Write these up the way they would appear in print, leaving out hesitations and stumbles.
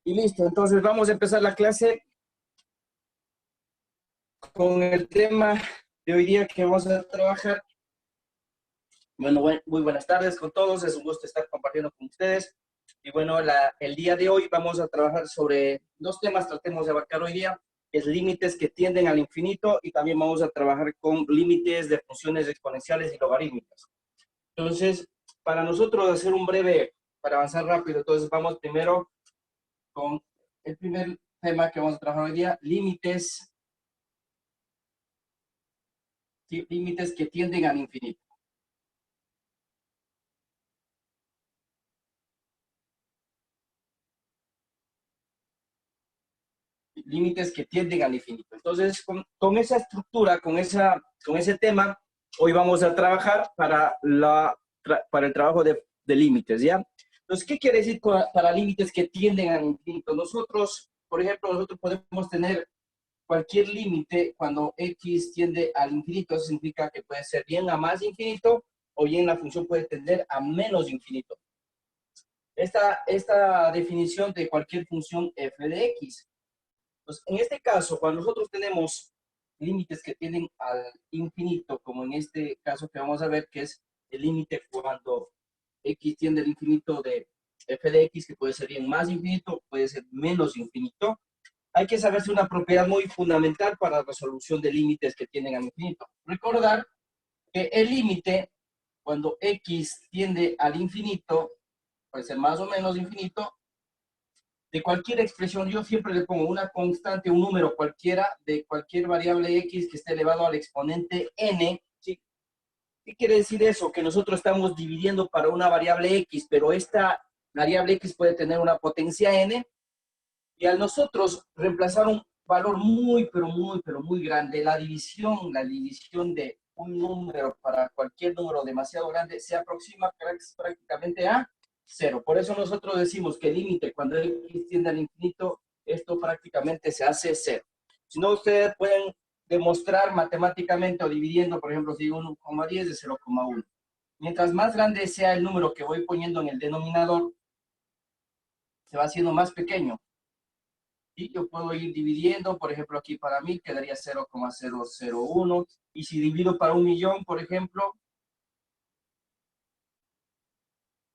Y listo, entonces vamos a empezar la clase con el tema de hoy día que vamos a trabajar. Bueno, muy buenas tardes con todos, es un gusto estar compartiendo con ustedes. Y bueno, el día de hoy vamos a trabajar sobre dos temas, tratemos de abarcar hoy día, es límites que tienden al infinito y también vamos a trabajar con límites de funciones exponenciales y logarítmicas. Entonces, para nosotros hacer un breve, para avanzar rápido, entonces vamos primero con el primer tema que vamos a trabajar hoy día, límites, ¿sí? Límites que tienden al infinito. Límites que tienden al infinito. Entonces, con esa estructura, con ese tema, hoy vamos a trabajar para el trabajo de límites, ¿ya? Entonces, ¿qué quiere decir para límites que tienden al infinito? Nosotros, por ejemplo, nosotros podemos tener cualquier límite cuando x tiende al infinito. Eso significa que puede ser bien a más infinito o bien la función puede tender a menos infinito. Esta definición de cualquier función f de x. Entonces, en este caso, cuando nosotros tenemos límites que tienden al infinito, como en este caso que vamos a ver, que es el límite cuando x tiende al infinito de f de x, que puede ser bien más infinito, puede ser menos infinito, hay que saberse una propiedad muy fundamental para la resolución de límites que tienden al infinito. Recordar que el límite, cuando x tiende al infinito, puede ser más o menos infinito, de cualquier expresión, yo siempre le pongo una constante, un número cualquiera, de cualquier variable x que esté elevado al exponente n, ¿sí? ¿Qué quiere decir eso? Que nosotros estamos dividiendo para una variable x, pero esta variable x puede tener una potencia n, y al nosotros reemplazar un valor muy, pero muy grande, la división de un número para cualquier número demasiado grande se aproxima prácticamente a cero. Por eso nosotros decimos que el límite cuando x tiende al infinito, esto prácticamente se hace cero. Si no, ustedes pueden demostrar matemáticamente o dividiendo, por ejemplo, si digo 1,10 de 0,1. Mientras más grande sea el número que voy poniendo en el denominador, se va haciendo más pequeño. Y yo puedo ir dividiendo, por ejemplo, aquí para 1000 quedaría 0,001. Y si divido para 1.000.000, por ejemplo,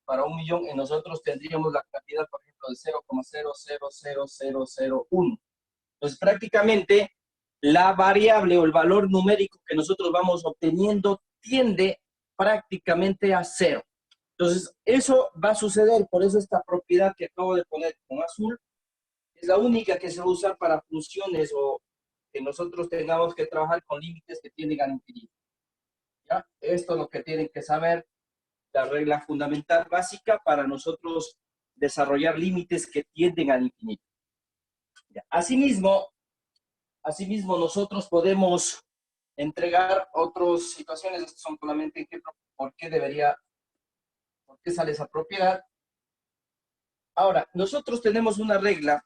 para 1.000.000, en nosotros tendríamos la cantidad, por ejemplo, de 0,000001. Entonces, prácticamente, la variable o el valor numérico que nosotros vamos obteniendo tiende prácticamente a cero. Entonces, eso va a suceder, por eso esta propiedad que acabo de poner con azul, es la única que se usa para funciones o que nosotros tengamos que trabajar con límites que tienden al infinito. ¿Ya? Esto es lo que tienen que saber, la regla fundamental básica para nosotros desarrollar límites que tienden al infinito. ¿Ya? Asimismo, nosotros podemos entregar otras situaciones, estos son solamente ejemplos, por qué sale esa propiedad. Ahora, nosotros tenemos una regla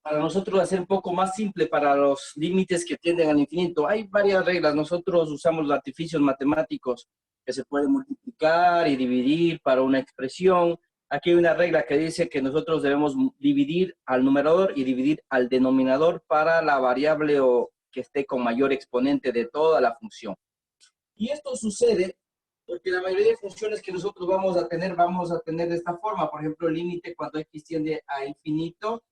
para nosotros hacer un poco más simple para los límites que tienden al infinito. Hay varias reglas. Nosotros usamos los artificios matemáticos que se pueden multiplicar y dividir para una expresión. Aquí hay una regla que dice que nosotros debemos dividir al numerador y dividir al denominador para la variable o que esté con mayor exponente de toda la función. Y esto sucede porque la mayoría de funciones que nosotros vamos a tener de esta forma. Por ejemplo, el límite cuando x tiende a infinito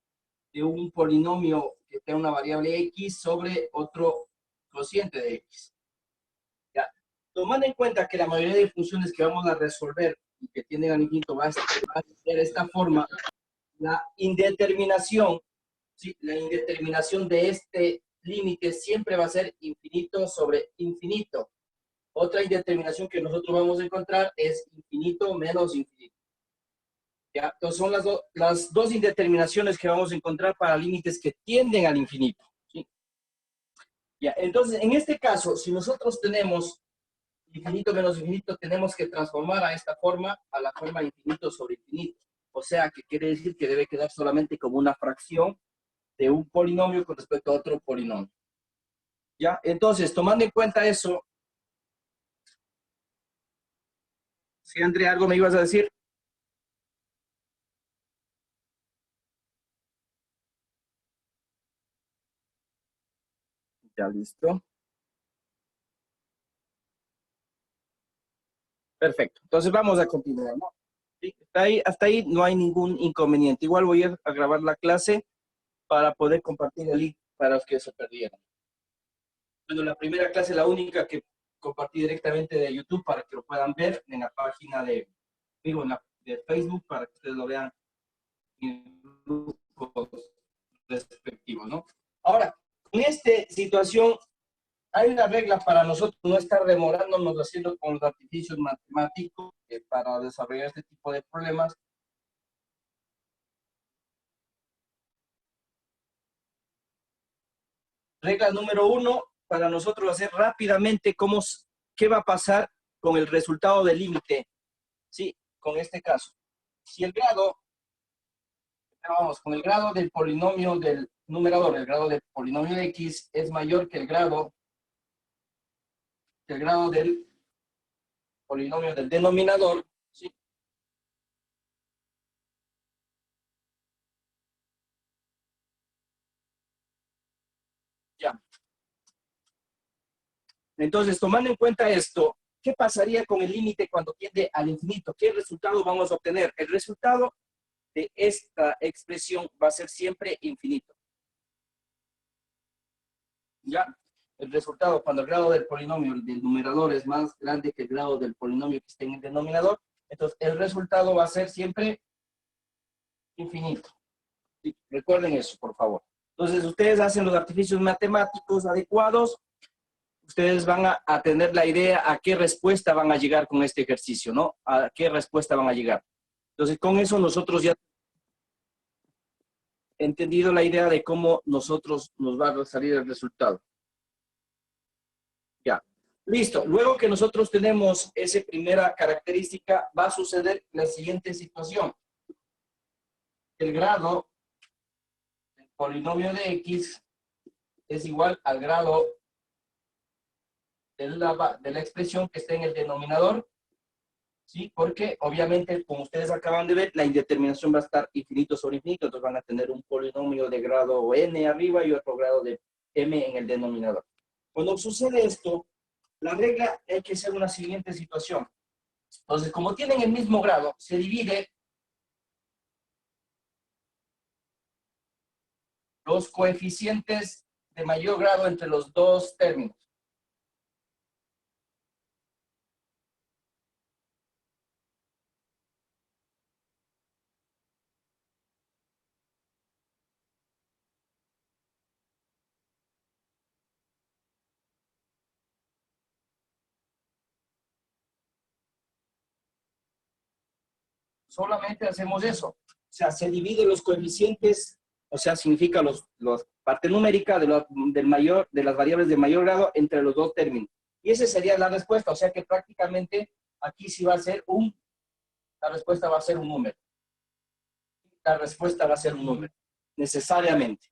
de un polinomio que tenga una variable x sobre otro cociente de x. ¿Ya? Tomando en cuenta que la mayoría de funciones que vamos a resolver y que tienen al infinito va a ser de esta forma, la indeterminación, ¿sí? La indeterminación de este límite siempre va a ser infinito sobre infinito. Otra indeterminación que nosotros vamos a encontrar es infinito menos infinito. ¿Ya? Entonces son las dos indeterminaciones que vamos a encontrar para límites que tienden al infinito. ¿Sí? ¿Ya? Entonces, en este caso, si nosotros tenemos infinito menos infinito, tenemos que transformar a esta forma a la forma infinito sobre infinito. O sea, que quiere decir que debe quedar solamente como una fracción de un polinomio con respecto a otro polinomio. ¿Ya? Entonces, tomando en cuenta eso, ¿sí, Andrea, algo me ibas a decir? Ya, listo. Perfecto. Entonces vamos a continuar, ¿no? Sí, hasta ahí no hay ningún inconveniente. Igual voy a grabar la clase para poder compartir el link para los que se perdieron. Bueno, la primera clase, la única que compartí directamente de YouTube para que lo puedan ver en la página digo, de Facebook para que ustedes lo vean en grupos respectivos, ¿no? Ahora, en esta situación hay una regla para nosotros no estar demorándonos haciendo con los artificios matemáticos para desarrollar este tipo de problemas. Regla número 1, para nosotros hacer rápidamente qué va a pasar con el resultado del límite. Sí, con este caso. Si el grado, vamos, con el grado del polinomio del numerador, el grado del polinomio de x es mayor que el grado del polinomio del denominador, ¿sí? Ya. Entonces, tomando en cuenta esto, ¿qué pasaría con el límite cuando tiende al infinito? ¿Qué resultado vamos a obtener? El resultado de esta expresión va a ser siempre infinito. ¿Ya? El resultado, cuando el grado del polinomio del numerador es más grande que el grado del polinomio que esté en el denominador, entonces el resultado va a ser siempre infinito. ¿Sí? Recuerden eso, por favor. Entonces, ustedes hacen los artificios matemáticos adecuados, ustedes van a tener la idea a qué respuesta van a llegar con este ejercicio, ¿no? A qué respuesta van a llegar. Entonces, con eso nosotros ya entendido la idea de cómo nosotros nos va a salir el resultado. Ya. Listo. Luego que nosotros tenemos esa primera característica, va a suceder la siguiente situación. El grado del polinomio de x es igual al grado de la expresión que está en el denominador, ¿sí? Porque obviamente, como ustedes acaban de ver, la indeterminación va a estar infinito sobre infinito, entonces van a tener un polinomio de grado n arriba y otro grado de m en el denominador. Cuando sucede esto, la regla hay que hacer una siguiente situación. Entonces, como tienen el mismo grado, se divide los coeficientes de mayor grado entre los dos términos. Solamente hacemos eso. O sea, se divide los coeficientes, o sea, significa los parte numérica de las variables de mayor grado entre los dos términos. Y esa sería la respuesta. O sea que prácticamente aquí sí va a ser la respuesta va a ser un número. La respuesta va a ser un número, necesariamente.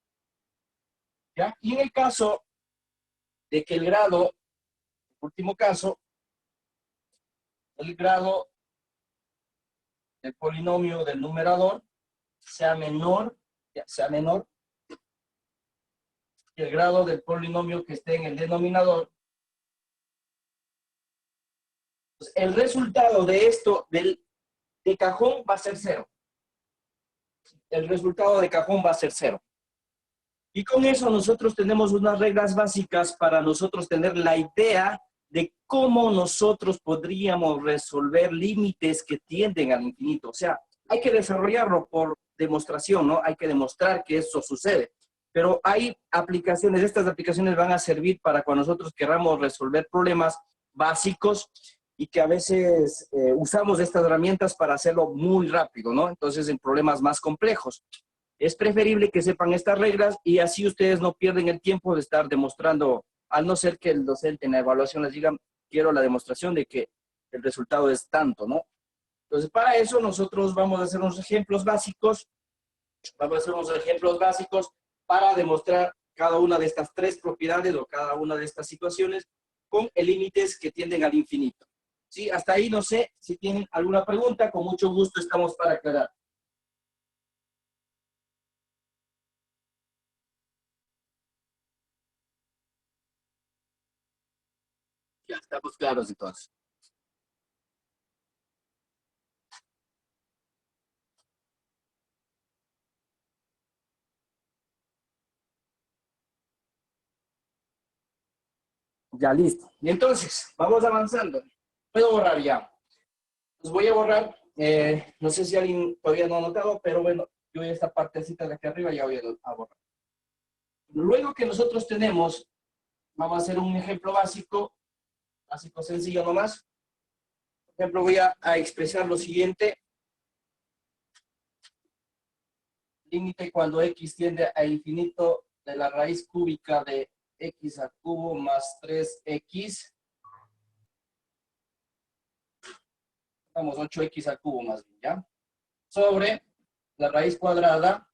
¿Ya? Y en el caso de que el grado, último caso, el grado del polinomio del numerador sea menor que el grado del polinomio que esté en el denominador. Pues el resultado de esto, de cajón, va a ser cero. El resultado de cajón va a ser cero. Y con eso nosotros tenemos unas reglas básicas para nosotros tener la idea de cómo nosotros podríamos resolver límites que tienden al infinito. O sea, hay que desarrollarlo por demostración, ¿no? Hay que demostrar que eso sucede. Pero hay aplicaciones, estas aplicaciones van a servir para cuando nosotros queramos resolver problemas básicos y que a veces usamos estas herramientas para hacerlo muy rápido, ¿no? Entonces, en problemas más complejos. Es preferible que sepan estas reglas y así ustedes no pierden el tiempo de estar demostrando, al no ser que el docente en la evaluación les diga, quiero la demostración de que el resultado es tanto, ¿no? Entonces, para eso nosotros vamos a hacer unos ejemplos básicos, para demostrar cada una de estas tres propiedades o cada una de estas situaciones con límites que tienden al infinito. ¿Sí? Hasta ahí no sé si tienen alguna pregunta, con mucho gusto estamos para aclarar. Ya estamos claros entonces. Ya listo. Y entonces, vamos avanzando. Puedo borrar ya. Los voy a borrar. No sé si alguien todavía no ha notado, pero bueno, yo esta partecita de aquí arriba ya voy a borrar. Luego que nosotros tenemos, vamos a hacer un ejemplo básico sencillo nomás. Por ejemplo, voy a expresar lo siguiente. Límite cuando x tiende a infinito de la raíz cúbica de x al cubo más 3x. Vamos, 8x al cubo más bien, ¿ya? Sobre la raíz cuadrada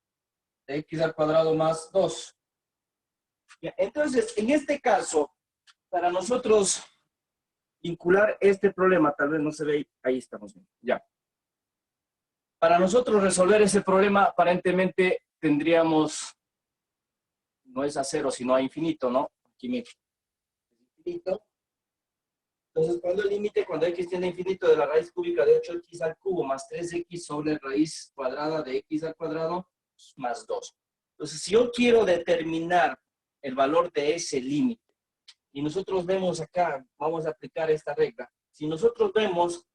de x al cuadrado más 2. ¿Ya? Entonces, en este caso, para nosotros vincular este problema, tal vez no se ve, ahí estamos bien, ya. Para nosotros resolver ese problema, aparentemente tendríamos, no es a cero, sino a infinito, ¿no? Aquí mira, infinito. Entonces, cuando el límite, cuando x tiende a infinito de la raíz cúbica de 8x al cubo más 3x sobre raíz cuadrada de x al cuadrado más 2. Entonces, si yo quiero determinar el valor de ese límite, y nosotros vemos acá, vamos a aplicar esta regla. Si nosotros vemos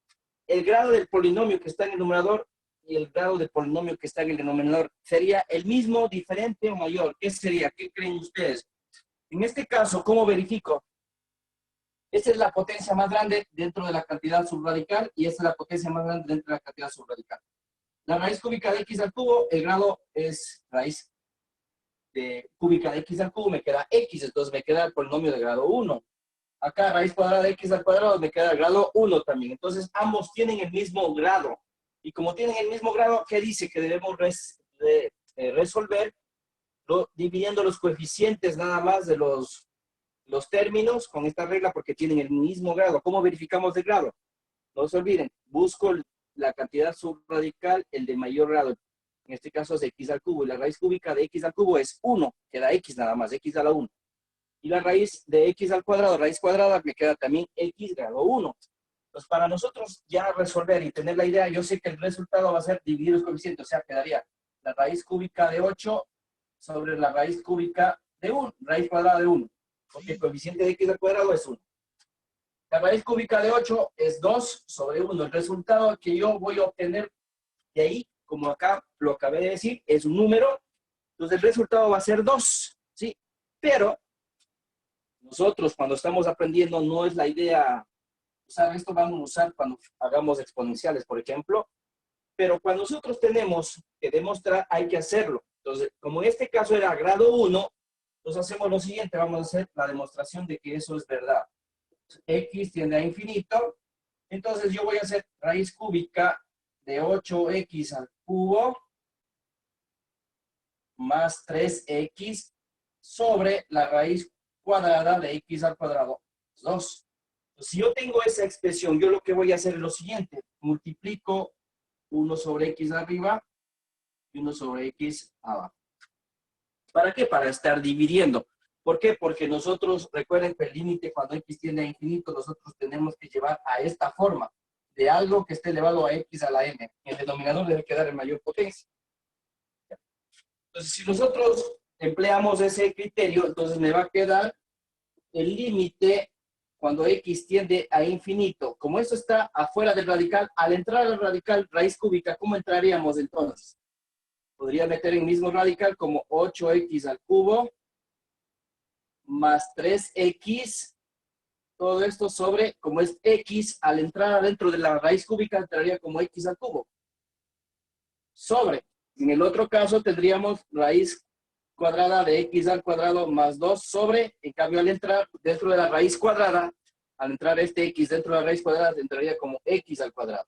el grado del polinomio que está en el numerador y el grado del polinomio que está en el denominador, ¿sería el mismo, diferente o mayor? ¿Qué sería? ¿Qué creen ustedes? En este caso, ¿cómo verifico? Esta es la potencia más grande dentro de la cantidad subradical y esta es la potencia más grande dentro de la cantidad subradical. La raíz cúbica de x al cubo, el grado es raíz cúbica de x al cubo, me queda x, entonces me queda el polinomio de grado 1. Acá raíz cuadrada de x al cuadrado me queda el grado 1 también. Entonces ambos tienen el mismo grado. Y como tienen el mismo grado, ¿qué dice? Que debemos resolver dividiendo los coeficientes nada más de los términos con esta regla porque tienen el mismo grado. ¿Cómo verificamos el grado? No se olviden, busco la cantidad subradical, el de mayor grado. En este caso es x al cubo. Y la raíz cúbica de x al cubo es 1. Queda x nada más, x a la 1. Y la raíz de x al cuadrado, raíz cuadrada, me queda también x grado 1. Entonces, para nosotros ya resolver y tener la idea, yo sé que el resultado va a ser dividir los coeficientes. O sea, quedaría la raíz cúbica de 8 sobre la raíz cúbica de 1, raíz cuadrada de 1. Porque el coeficiente de x al cuadrado es 1. La raíz cúbica de 8 es 2 sobre 1. El resultado que yo voy a obtener de ahí, como acá lo acabé de decir, es un número. Entonces, el resultado va a ser 2. ¿Sí? Pero nosotros cuando estamos aprendiendo no es la idea usar esto, vamos a usar cuando hagamos exponenciales, por ejemplo, pero cuando nosotros tenemos que demostrar hay que hacerlo. Entonces, como en este caso era grado 1, entonces hacemos lo siguiente, vamos a hacer la demostración de que eso es verdad. X tiende a infinito, entonces yo voy a hacer raíz cúbica de 8x al cubo más 3x sobre la raíz cuadrada de x al cuadrado 2. Si yo tengo esa expresión, yo lo que voy a hacer es lo siguiente. Multiplico 1 sobre x arriba y 1 sobre x abajo. ¿Para qué? Para estar dividiendo. ¿Por qué? Porque nosotros, recuerden que el límite cuando x tiende a infinito, nosotros tenemos que llevar a esta forma de algo que esté elevado a x a la m. El denominador debe quedar en mayor potencia. Entonces, si nosotros empleamos ese criterio, entonces me va a quedar el límite cuando x tiende a infinito. Como esto está afuera del radical, al entrar al radical raíz cúbica, ¿cómo entraríamos entonces? Podría meter el mismo radical como 8x al cubo más 3x, todo esto sobre, como es x, al entrar adentro de la raíz cúbica, entraría como x al cubo. Sobre. En el otro caso tendríamos raíz cuadrada de x al cuadrado más 2 sobre, en cambio al entrar dentro de la raíz cuadrada, al entrar este x dentro de la raíz cuadrada, entraría como x al cuadrado.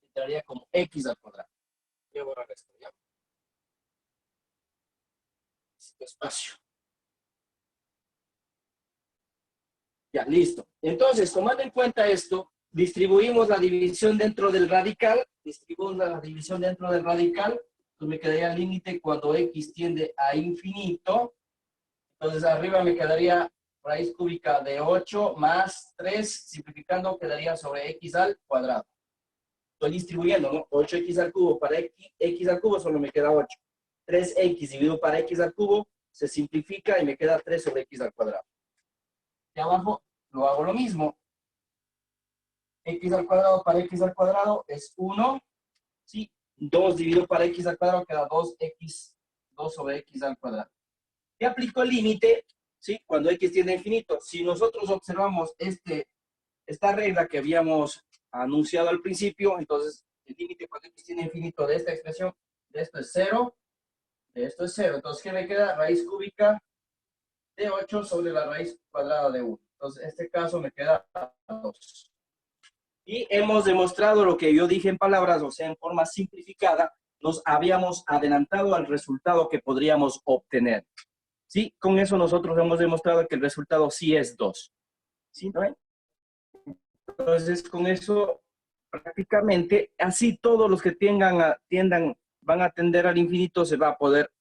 Entraría como x al cuadrado. Voy a borrar esto, ya. Espacio. Ya, listo. Entonces, tomando en cuenta esto, distribuimos la división dentro del radical, entonces me quedaría el límite cuando x tiende a infinito, entonces arriba me quedaría raíz cúbica de 8 más 3, simplificando, quedaría sobre x al cuadrado. Estoy distribuyendo, ¿no? 8x al cubo para x al cubo solo me queda 8. 3x dividido para x al cubo se simplifica y me queda 3 sobre x al cuadrado. De abajo lo hago lo mismo. X al cuadrado para x al cuadrado es 1. ¿Sí? 2 dividido para x al cuadrado queda 2x, 2 sobre x al cuadrado. Y aplico el límite, ¿sí? Cuando x tiende a infinito. Si nosotros observamos esta regla que habíamos anunciado al principio, entonces el límite cuando x tiende a infinito de esta expresión, de esto es 0, de esto es 0. Entonces, ¿qué me queda? Raíz cúbica de 8 sobre la raíz cuadrada de 1. Entonces, en este caso me queda 2. Y hemos demostrado lo que yo dije en palabras, o sea, en forma simplificada, nos habíamos adelantado al resultado que podríamos obtener. ¿Sí? Con eso nosotros hemos demostrado que el resultado sí es 2. ¿Sí? ¿No ven? Entonces, con eso, prácticamente, así todos los que van a tender al infinito, se va a poder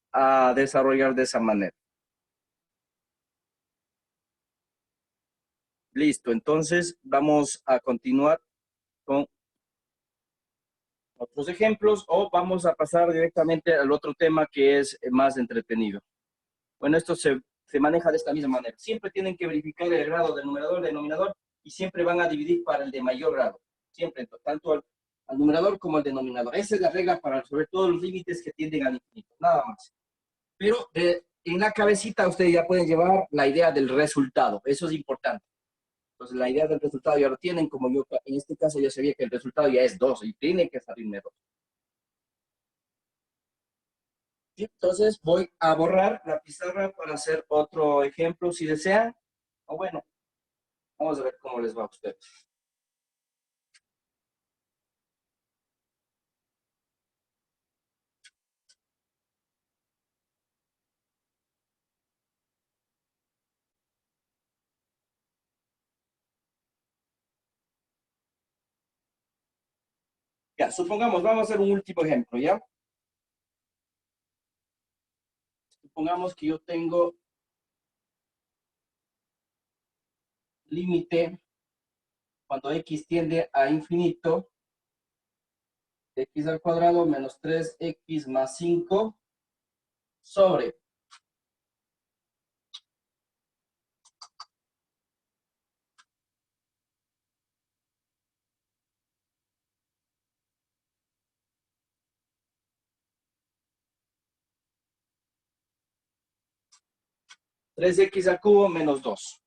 desarrollar de esa manera. Listo, entonces vamos a continuar con otros ejemplos o vamos a pasar directamente al otro tema que es más entretenido. Bueno, esto se maneja de esta misma manera. Siempre tienen que verificar el grado del numerador, del denominador, y siempre van a dividir para el de mayor grado. Siempre, tanto al numerador como al denominador. Esa es la regla para resolver todos los límites que tienden al infinito, nada más. Pero en la cabecita ustedes ya pueden llevar la idea del resultado. Eso es importante. Entonces, la idea del resultado ya lo tienen, como yo en este caso ya sabía que el resultado ya es 2 y tiene que salirme 2. Entonces, voy a borrar la pizarra para hacer otro ejemplo si desean. O bueno, vamos a ver cómo les va a ustedes. Ya, supongamos, vamos a hacer un último ejemplo, ¿ya? Supongamos que yo tengo límite cuando x tiende a infinito, x al cuadrado menos 3x más 5 sobre 3x al cubo menos 2.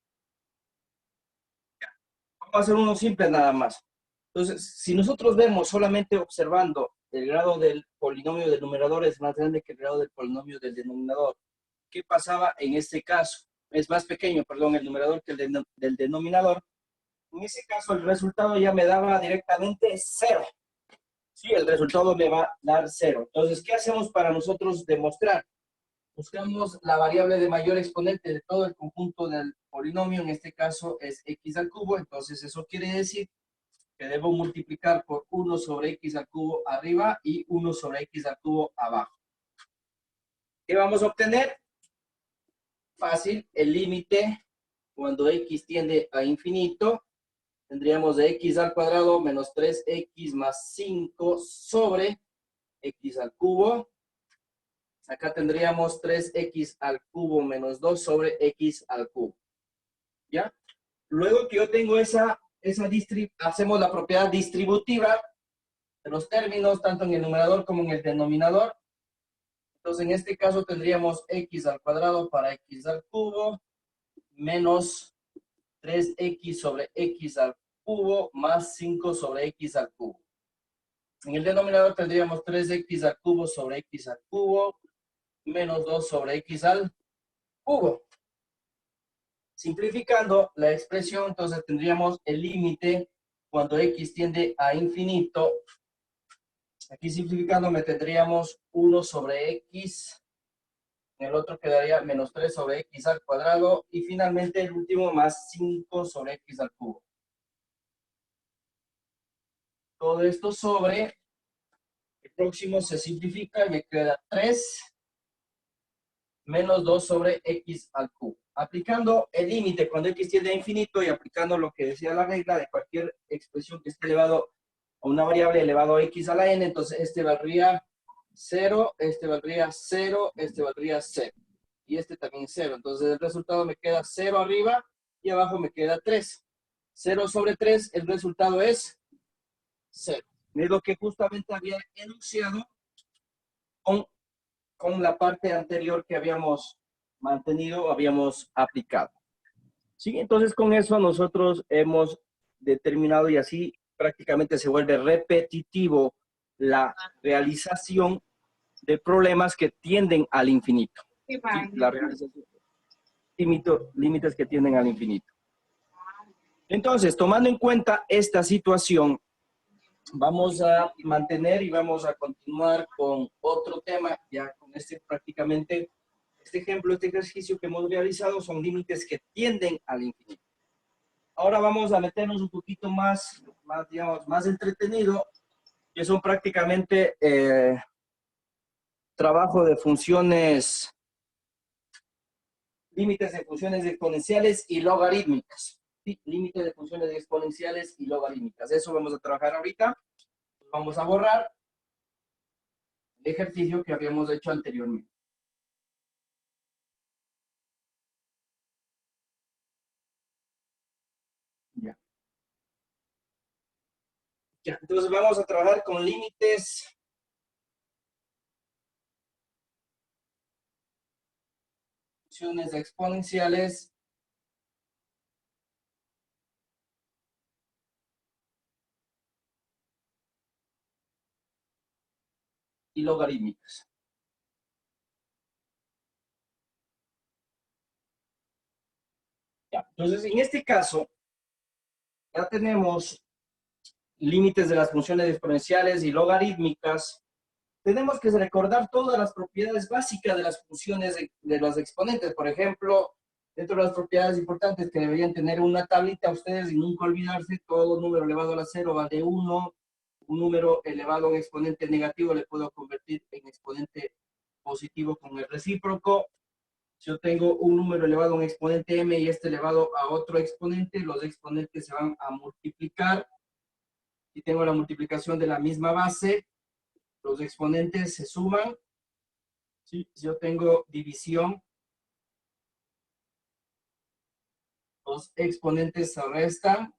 Vamos a hacer uno simple nada más. Entonces, si nosotros vemos solamente observando el grado del polinomio del numerador es más grande que el grado del polinomio del denominador, ¿qué pasaba en este caso? Es más pequeño, perdón, el numerador que el del denominador. En ese caso, el resultado ya me daba directamente 0. Sí, el resultado me va a dar 0. Entonces, ¿qué hacemos para nosotros demostrar? Buscamos la variable de mayor exponente de todo el conjunto del polinomio, en este caso es x al cubo, entonces eso quiere decir que debo multiplicar por 1 sobre x al cubo arriba y 1 sobre x al cubo abajo. ¿Qué vamos a obtener? Fácil, el límite cuando x tiende a infinito, tendríamos de x al cuadrado menos 3x más 5 sobre x al cubo. Acá tendríamos 3x al cubo menos 2 sobre x al cubo. ¿Ya? Luego que yo tengo hacemos la propiedad distributiva de los términos, tanto en el numerador como en el denominador. Entonces, en este caso tendríamos x al cuadrado para x al cubo menos 3x sobre x al cubo más 5 sobre x al cubo. En el denominador tendríamos 3x al cubo sobre x al cubo menos 2 sobre x al cubo. Simplificando la expresión, entonces tendríamos el límite cuando x tiende a infinito. Aquí simplificando me tendríamos 1 sobre x, en el otro quedaría menos 3 sobre x al cuadrado y finalmente el último más 5 sobre x al cubo. Todo esto sobre, el próximo se simplifica y me queda 3 menos 2 sobre x al cubo. Aplicando el límite cuando x tiende a infinito y aplicando lo que decía la regla de cualquier expresión que esté elevado a una variable elevado a x a la n, entonces este valdría 0, este valdría 0, este valdría 0. Y este también 0. Entonces el resultado me queda 0 arriba y abajo me queda 3. 0 sobre 3, el resultado es 0. Es lo que justamente había enunciado con la parte anterior que habíamos mantenido, habíamos aplicado. Sí, entonces con eso nosotros hemos determinado y así prácticamente se vuelve repetitivo la realización de problemas que tienden al infinito. ¿Sí? La realización de límites que tienden al infinito. Entonces, tomando en cuenta esta situación, vamos a mantener y vamos a continuar con otro tema, ya con este prácticamente, este ejemplo, este ejercicio que hemos realizado son límites que tienden al infinito. Ahora vamos a meternos un poquito más digamos, más entretenido, que son prácticamente trabajo de funciones, límites de funciones exponenciales y logarítmicas. ¿Sí? Límites de funciones exponenciales y logarítmicas. Eso vamos a trabajar ahorita. Vamos a borrar el ejercicio que habíamos hecho anteriormente. Ya. Ya, entonces vamos a trabajar con límites funciones exponenciales y logarítmicas. Ya, entonces, en este caso, ya tenemos límites de las funciones exponenciales y logarítmicas. Tenemos que recordar todas las propiedades básicas de las funciones de los exponentes. Por ejemplo, dentro de las propiedades importantes que deberían tener una tablita ustedes y nunca olvidarse, todo número elevado a la 0 va de 1, un número elevado a un exponente negativo le puedo convertir en exponente positivo con el recíproco. Si yo tengo un número elevado a un exponente m y este elevado a otro exponente, los exponentes se van a multiplicar. Si tengo la multiplicación de la misma base, los exponentes se suman. ¿Sí? Si yo tengo división, los exponentes se restan.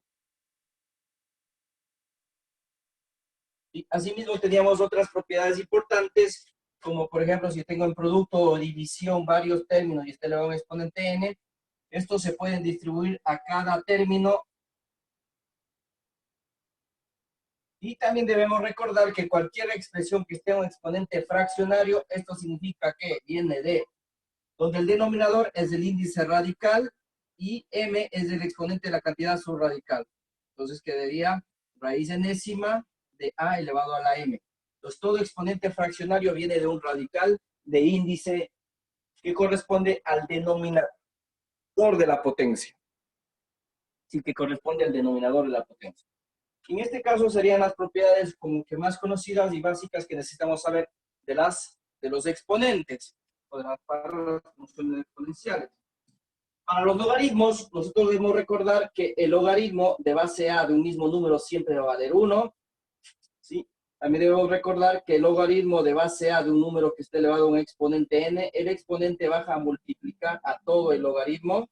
Y asimismo teníamos otras propiedades importantes, como por ejemplo, si tengo en producto o división varios términos y este elevado a un exponente n, estos se pueden distribuir a cada término. Y también debemos recordar que cualquier expresión que esté en un exponente fraccionario, esto significa que viene de donde el denominador es el índice radical y m es el exponente de la cantidad subradical. Entonces quedaría raíz enésima de a elevado a la m. Entonces todo exponente fraccionario viene de un radical de índice que corresponde al denominador de la potencia. Sí, que corresponde al denominador de la potencia. En este caso serían las propiedades como que más conocidas y básicas que necesitamos saber de los exponentes o de las funciones exponenciales. Para los logaritmos, nosotros debemos recordar que el logaritmo de base a de un mismo número siempre va a valer 1. ¿Sí? También debemos recordar que el logaritmo de base a de un número que esté elevado a un exponente n, el exponente baja a multiplicar a todo el logaritmo.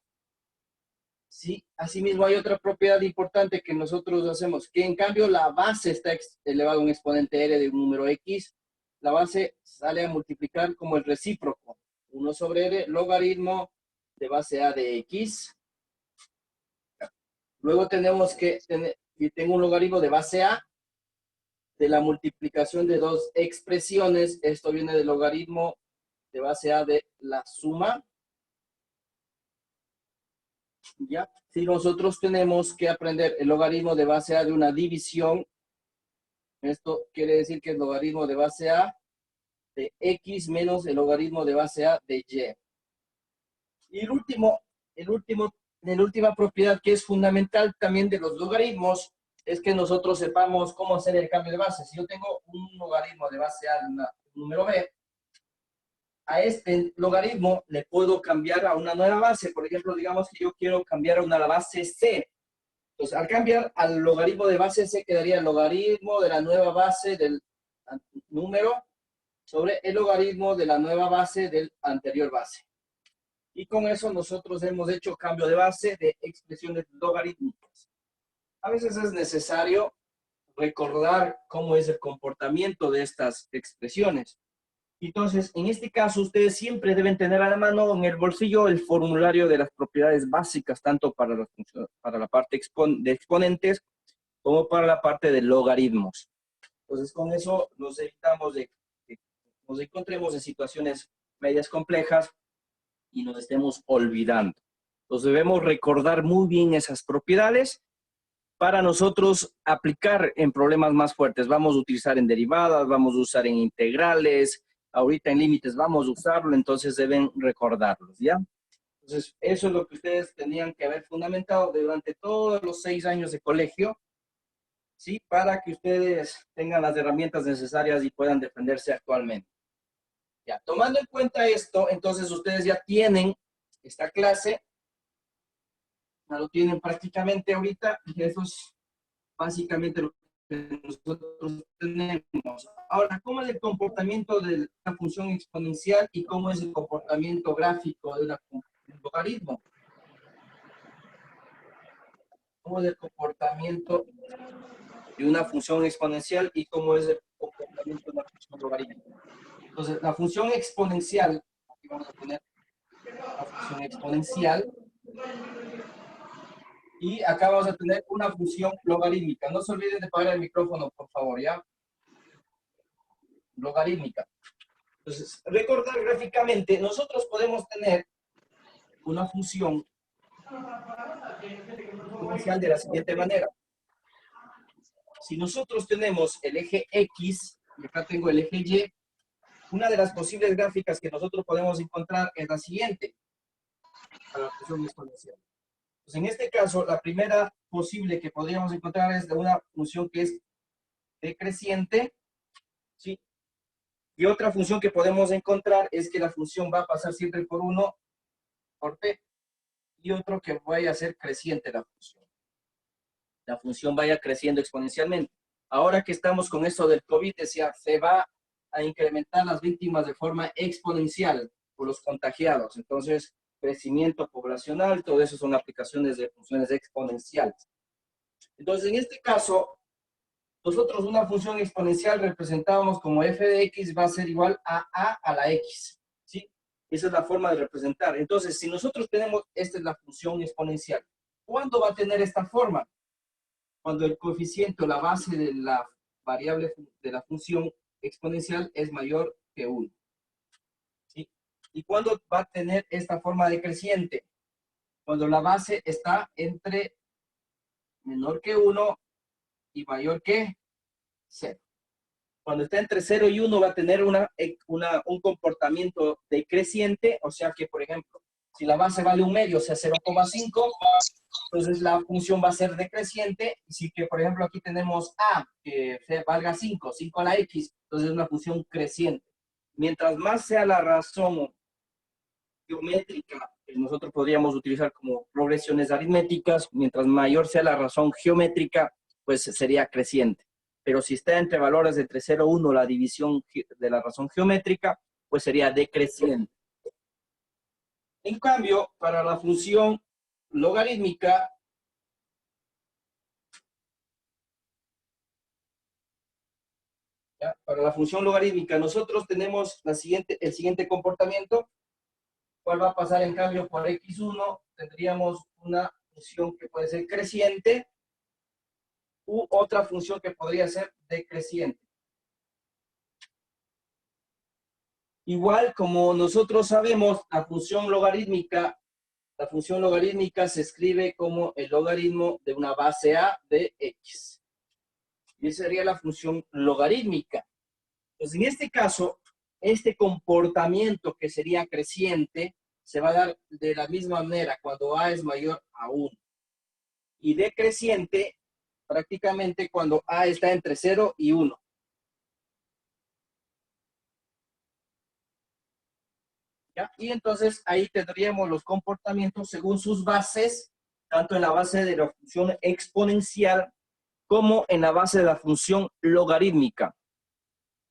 Sí, asimismo hay otra propiedad importante que nosotros hacemos, que en cambio la base está elevado a un exponente r de un número x, la base sale a multiplicar como el recíproco, 1 sobre r, logaritmo de base a de x. Luego tenemos que tener, y tengo un logaritmo de base a, de la multiplicación de dos expresiones, esto viene del logaritmo de base a de la suma. ¿Ya? Si nosotros tenemos que aprender el logaritmo de base a de una división, esto quiere decir que el logaritmo de base a de x menos el logaritmo de base a de y. Y la última propiedad que es fundamental también de los logaritmos es que nosotros sepamos cómo hacer el cambio de base. Si yo tengo un logaritmo de base a de un número b, a este logaritmo le puedo cambiar a una nueva base. Por ejemplo, digamos que yo quiero cambiar a una base C. Entonces, al cambiar al logaritmo de base C, quedaría el logaritmo de la nueva base del número sobre el logaritmo de la nueva base del anterior base. Y con eso nosotros hemos hecho cambio de base de expresiones logarítmicas. A veces es necesario recordar cómo es el comportamiento de estas expresiones. Entonces, en este caso, ustedes siempre deben tener a la mano en el bolsillo el formulario de las propiedades básicas, tanto para la parte de exponentes como para la parte de logaritmos. Entonces, con eso nos evitamos de que nos encontremos en situaciones medias complejas y nos estemos olvidando. Entonces, debemos recordar muy bien esas propiedades para nosotros aplicar en problemas más fuertes. Vamos a utilizar en derivadas, vamos a usar en integrales, ahorita en límites vamos a usarlo, entonces deben recordarlos, ¿ya? Entonces, eso es lo que ustedes tenían que haber fundamentado durante todos los 6 años de colegio, ¿sí? Para que ustedes tengan las herramientas necesarias y puedan defenderse actualmente. Ya, tomando en cuenta esto, entonces ustedes ya tienen esta clase, ya lo tienen prácticamente ahorita, y eso es básicamente lo que nosotros tenemos. Ahora, ¿cómo es el comportamiento de la función exponencial y cómo es el comportamiento gráfico de un logaritmo? ¿Cómo es el comportamiento de una función exponencial y cómo es el comportamiento de una función logarítmica? Entonces, la función exponencial, aquí vamos a poner la función exponencial, y acá vamos a tener una función logarítmica. No se olviden de apagar el micrófono, por favor, ¿ya? Logarítmica. Entonces, recordar gráficamente, nosotros podemos tener una función exponencial de la siguiente manera. Si nosotros tenemos el eje X, y acá tengo el eje Y, una de las posibles gráficas que nosotros podemos encontrar es la siguiente, para la función exponencial. Pues en este caso, la primera posible que podríamos encontrar es de una función que es decreciente, ¿sí? Y otra función que podemos encontrar es que la función va a pasar siempre por 1 por p, y otro que vaya a ser creciente la función. La función vaya creciendo exponencialmente. Ahora que estamos con esto del COVID, decía, se va a incrementar las víctimas de forma exponencial por los contagiados. Entonces, crecimiento poblacional, todo eso son aplicaciones de funciones exponenciales. Entonces, en este caso, nosotros una función exponencial representábamos como f de x va a ser igual a la x, ¿sí? Esa es la forma de representar. Entonces, si nosotros tenemos, esta es la función exponencial, ¿cuándo va a tener esta forma? Cuando el coeficiente o la base de la variable de la función exponencial es mayor que 1. ¿Sí? ¿Y cuándo va a tener esta forma decreciente? Cuando la base está entre menor que 1 y mayor que 0. Cuando está entre 0 y 1 va a tener un comportamiento decreciente, o sea que, por ejemplo, si la base vale 1 medio, o sea 0,5, entonces la función va a ser decreciente. Y si que, por ejemplo, aquí tenemos a, que valga 5 a la x, entonces es una función creciente. Mientras más sea la razón geométrica, que nosotros podríamos utilizar como progresiones aritméticas, mientras mayor sea la razón geométrica, pues sería creciente. Pero si está entre valores de entre 0 y 1, la división de la razón geométrica, pues sería decreciente. En cambio, para la función logarítmica, ¿ya? Para la función logarítmica, nosotros tenemos el siguiente comportamiento. ¿Cuál va a pasar en cambio por x1? Tendríamos una función que puede ser creciente u otra función que podría ser decreciente. Igual como nosotros sabemos, la función logarítmica se escribe como el logaritmo de una base a de x. Y esa sería la función logarítmica. Pues en este caso, este comportamiento que sería creciente se va a dar de la misma manera cuando a es mayor a 1. Y decreciente prácticamente cuando a está entre 0 y 1. ¿ya? Y entonces ahí tendríamos los comportamientos según sus bases, tanto en la base de la función exponencial como en la base de la función logarítmica.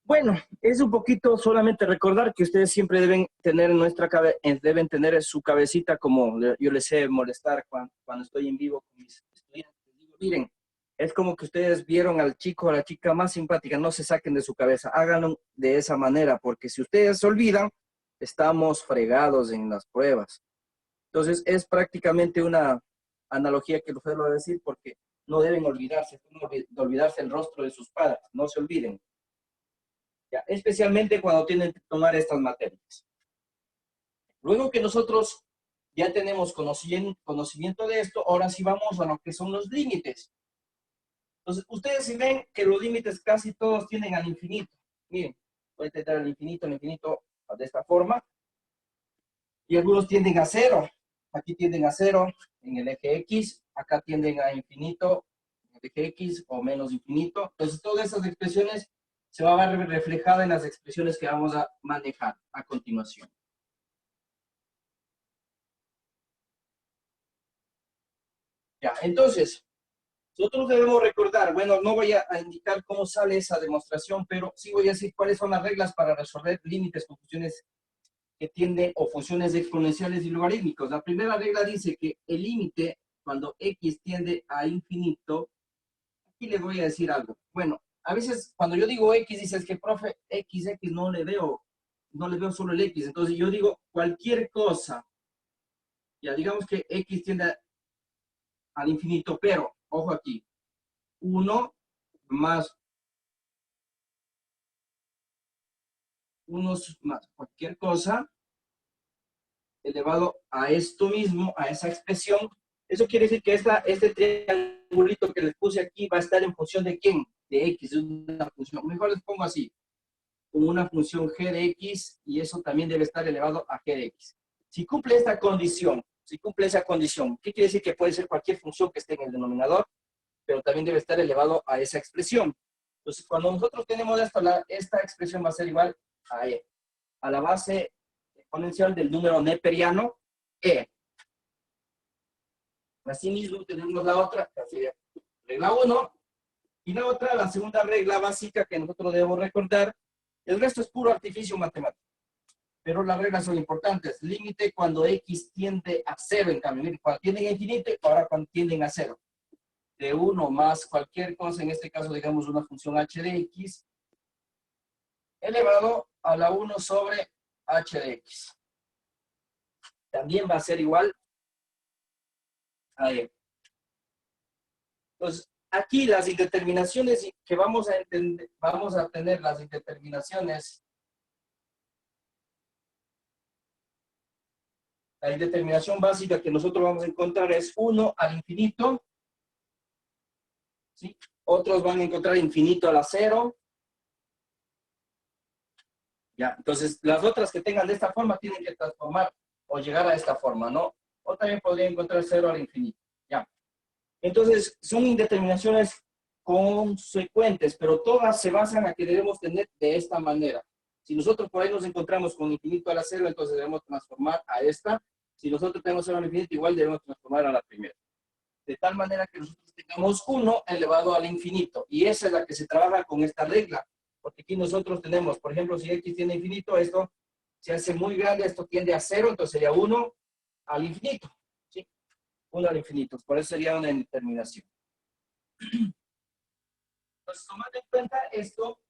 Bueno, es un poquito solamente recordar que ustedes siempre deben tener en deben tener en su cabecita, como yo les sé molestar cuando estoy en vivo con mis estudiantes. Digo, miren, es como que ustedes vieron al chico o a la chica más simpática, no se saquen de su cabeza, háganlo de esa manera, porque si ustedes se olvidan, estamos fregados en las pruebas. Entonces, es prácticamente una analogía que usted lo va a decir, porque no deben olvidarse, no de olvidarse el rostro de sus padres, no se olviden. ¿Ya? Especialmente cuando tienen que tomar estas materias. Luego que nosotros ya tenemos conocimiento de esto, ahora sí vamos a lo que son los límites. Entonces, ustedes si ven que los límites casi todos tienden al infinito. Miren, voy a intentar el infinito de esta forma. Y algunos tienden a cero. Aquí tienden a cero en el eje X. Acá tienden a infinito en el eje X o menos infinito. Entonces, todas esas expresiones se van a ver reflejadas en las expresiones que vamos a manejar a continuación. Ya, entonces, nosotros debemos recordar, bueno, no voy a indicar cómo sale esa demostración, pero sí voy a decir cuáles son las reglas para resolver límites con funciones que tienden o funciones exponenciales y logarítmicos. La primera regla dice que el límite, cuando x tiende a infinito, aquí le voy a decir algo. Bueno, a veces cuando yo digo x, dices que profe, x no le veo solo el x. Entonces yo digo cualquier cosa. Ya digamos que x tiende al infinito, pero, ojo aquí, 1 más unos más cualquier cosa elevado a esto mismo, a esa expresión. Eso quiere decir que este triangulito que les puse aquí va a estar en función de ¿quién? De x, de una función. Mejor les pongo así, como una función g de x, y eso también debe estar elevado a g de x. Si cumple esta condición, si cumple esa condición, ¿qué quiere decir? Que puede ser cualquier función que esté en el denominador, pero también debe estar elevado a esa expresión. Entonces, cuando nosotros tenemos esto, esta expresión va a ser igual a la base exponencial del número neperiano e. Asimismo, tenemos la otra, regla 1, y la otra, la segunda regla básica que nosotros debemos recordar. El resto es puro artificio matemático, pero las reglas son importantes. Límite cuando x tiende a 0, en cambio, miren, cuando tienden a infinito, ahora cuando tienden a 0. De 1 más cualquier cosa, en este caso, digamos, una función h de x, elevado a la 1 sobre h de x. También va a ser igual a e. Entonces, aquí las indeterminaciones que vamos a entender, vamos a tener las indeterminaciones. La indeterminación básica que nosotros vamos a encontrar es 1 al infinito. ¿Sí? Otros van a encontrar infinito a la 0. Ya, entonces las otras que tengan de esta forma tienen que transformar o llegar a esta forma, ¿no? O también podría encontrar 0 al infinito. Ya. Entonces, son indeterminaciones consecuentes, pero todas se basan a que debemos tener de esta manera. Si nosotros por ahí nos encontramos con infinito a la 0, entonces debemos transformar a esta. Si nosotros tenemos 0 al infinito, igual debemos transformar a la primera. De tal manera que nosotros tengamos 1 elevado al infinito. Y esa es la que se trabaja con esta regla. Porque aquí nosotros tenemos, por ejemplo, si x tiene infinito, esto se hace muy grande, esto tiende a 0, entonces sería 1 al infinito. ¿Sí? 1 al infinito. Por eso sería una indeterminación. Entonces, tomando en cuenta esto,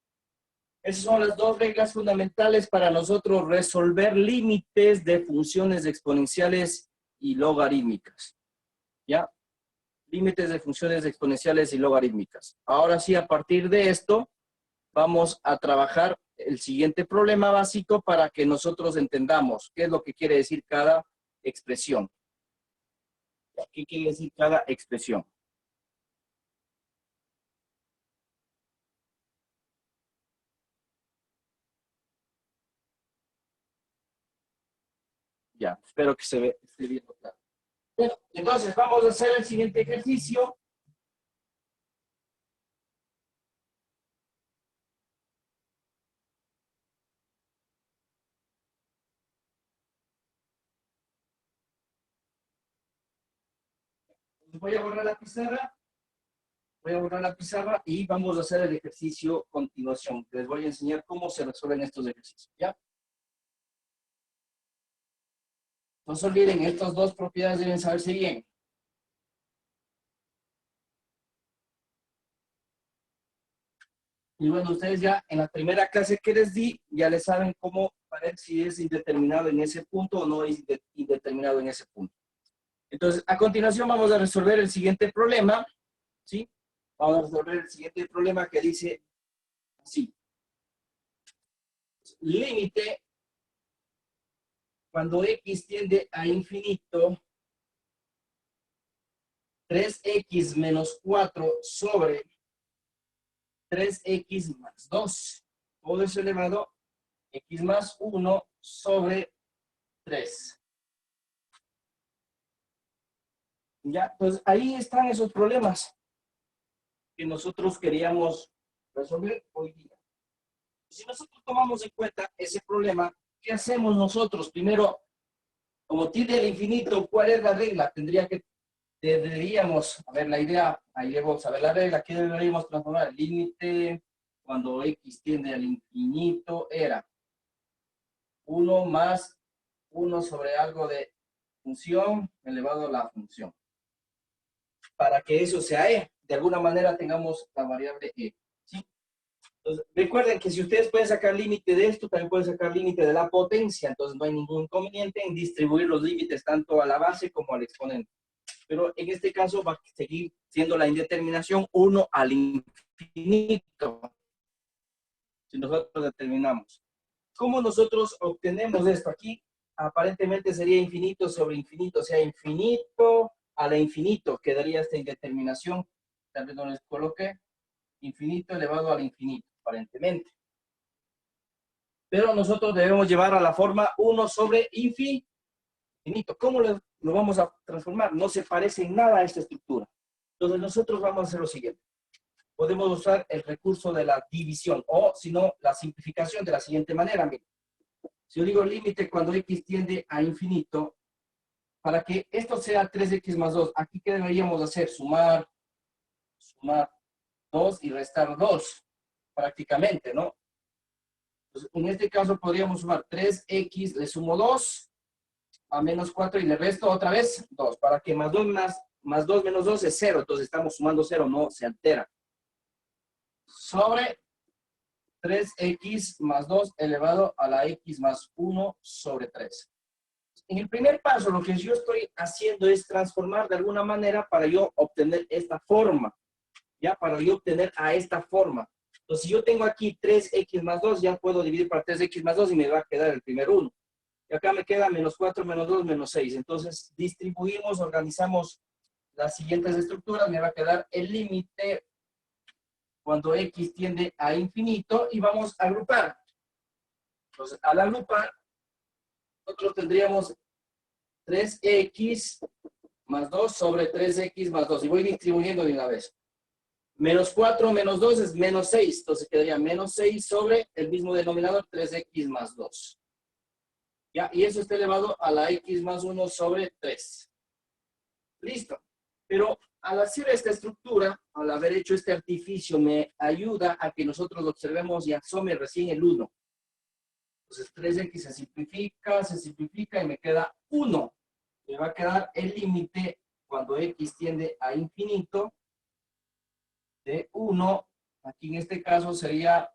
esas son las dos reglas fundamentales para nosotros resolver límites de funciones exponenciales y logarítmicas. ¿Ya? Límites de funciones exponenciales y logarítmicas. Ahora sí, a partir de esto, vamos a trabajar el siguiente problema básico para que nosotros entendamos qué es lo que quiere decir cada expresión. ¿Qué quiere decir cada expresión? Ya, espero que esté viendo claro. Bueno, entonces vamos a hacer el siguiente ejercicio. Voy a borrar la pizarra. Voy a borrar la pizarra y vamos a hacer el ejercicio a continuación. Les voy a enseñar cómo se resuelven estos ejercicios, ¿ya? No se olviden, estas dos propiedades deben saberse bien. Y bueno, ustedes ya en la primera clase que les di, ya les saben cómo ver si es indeterminado en ese punto o no es indeterminado en ese punto. Entonces, a continuación vamos a resolver el siguiente problema, ¿sí? Vamos a resolver el siguiente problema que dice así. Límite cuando x tiende a infinito, 3x menos 4 sobre 3x más 2. Todo eso elevado a x más 1 sobre 3. Ya, pues ahí están esos problemas que nosotros queríamos resolver hoy día. Si nosotros tomamos en cuenta ese problema, ¿qué hacemos nosotros? Primero, como tiende al infinito, ¿cuál es la regla? Deberíamos, a ver la idea, ahí debemos saber la regla, ¿qué deberíamos transformar? El límite cuando x tiende al infinito era 1 más 1 sobre algo de función elevado a la función. Para que eso sea e, de alguna manera tengamos la variable e, ¿sí? Entonces, recuerden que si ustedes pueden sacar límite de esto, también pueden sacar límite de la potencia, entonces no hay ningún inconveniente en distribuir los límites tanto a la base como al exponente. Pero en este caso va a seguir siendo la indeterminación 1 al infinito. Si nosotros determinamos. ¿Cómo nosotros obtenemos esto aquí? Aparentemente sería infinito sobre infinito, o sea, infinito a la infinito, quedaría esta indeterminación. Tal vez no les coloque infinito elevado al infinito, aparentemente. Pero nosotros debemos llevar a la forma 1 sobre infinito. ¿Cómo lo vamos a transformar? No se parece en nada a esta estructura. Entonces nosotros vamos a hacer lo siguiente. Podemos usar el recurso de la división o, si no, la simplificación de la siguiente manera. Miren. Si yo digo límite cuando x tiende a infinito, para que esto sea 3x más 2, aquí ¿qué deberíamos hacer? Sumar 2 y restar 2, prácticamente, ¿no? Entonces, en este caso podríamos sumar 3x, le sumo 2 a menos 4 y le resto otra vez 2, para que más 2 menos 2 es 0, entonces estamos sumando 0, no se altera. Sobre 3x más 2 elevado a la x más 1 sobre 3. En el primer paso, lo que yo estoy haciendo es transformar de alguna manera para yo obtener esta forma. Ya, para yo obtener a esta forma. Entonces, si yo tengo aquí 3x más 2, ya puedo dividir para 3x más 2 y me va a quedar el primer 1. Y acá me queda menos 4, menos 2, menos 6. Entonces, distribuimos, organizamos las siguientes estructuras. Me va a quedar el límite cuando x tiende a infinito y vamos a agrupar. Entonces, al agrupar, nosotros tendríamos 3x más 2 sobre 3x más 2. Y voy distribuyendo de una vez. Menos 4 menos 2 es menos 6. Entonces quedaría menos 6 sobre el mismo denominador, 3x más 2. ¿Ya? Y eso está elevado a la x más 1 sobre 3. Listo. Pero al hacer esta estructura, al haber hecho este artificio, me ayuda a que nosotros observemos y asome recién el 1. Entonces 3x se simplifica y me queda 1. Me va a quedar el límite cuando x tiende a infinito de 1. Aquí en este caso sería,